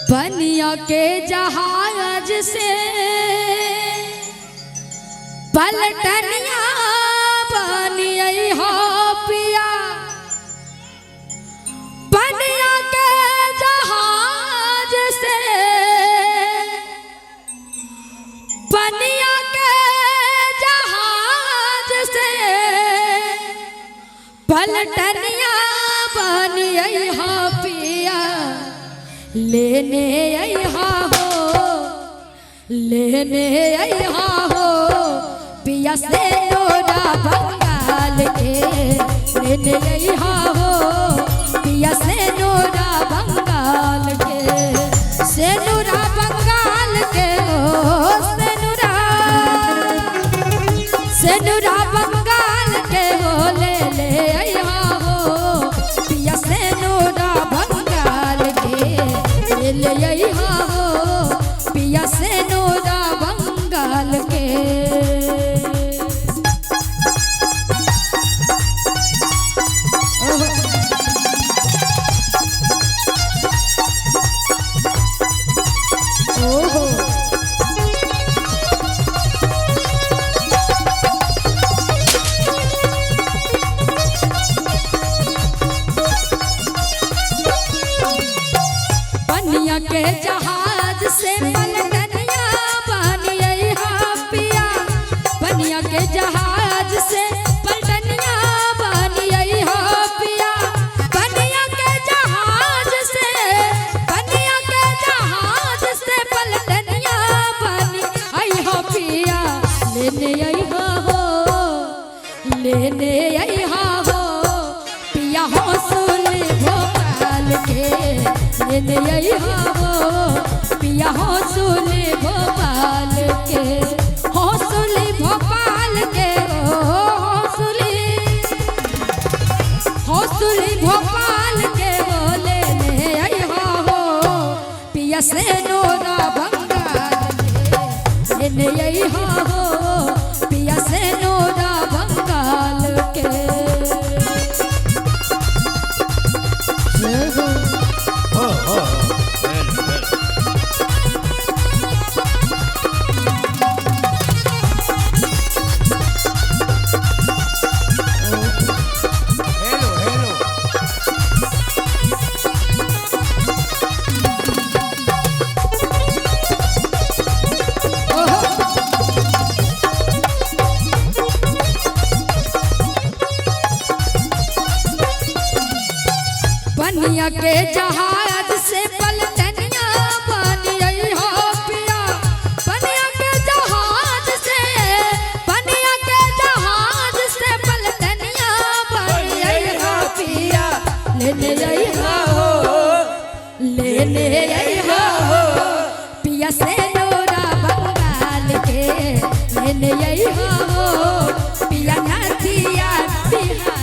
पनिया के जहाज से पलटनिया बनिया हो पिया। पनिया के जहाज से पनिया के जहाज से पलटनिया बनिया हो पिया। लेने अइहा हो पिया से नोरा बंगाल के। लेने अइहा हो पिया से नोरा बंगाल के। से नोरा बंगाल के हो से नोरा बंगाल के हो। ले अइहा हो पिया से नोरा बंगाल के। ले अइहा हो पिया से नोरा बंगाल के। पनिया के जहाज से पलटनिया बनिया हो पिया। पनिया के जहाज से पलटनिया बनिया हो पिया। पनिया के जहाज से पनिया के जहाज से पलटनिया बनिया हो पिया। लेने अइहा हो पिया हौसुल भोपाल के। लेने अइहा हो पिया हौसुल भोपाल के। हौसुल भोपाल के हौसुल भोपाल के हो। लेने अइहा हो पिया से नोरा बंगाल के। लेने अइहा हो पिया से नोरा बंगाल के। पनिया के जहाज से पलटनिया बनिया हो पिया। पनिया के जहाज से पनिया के जहाज से पलटनिया बनिया हो पिया। लेने अइहा हो पिया से नोरा बंगाल के। लेने अइहा हो पिया नदिया बिहार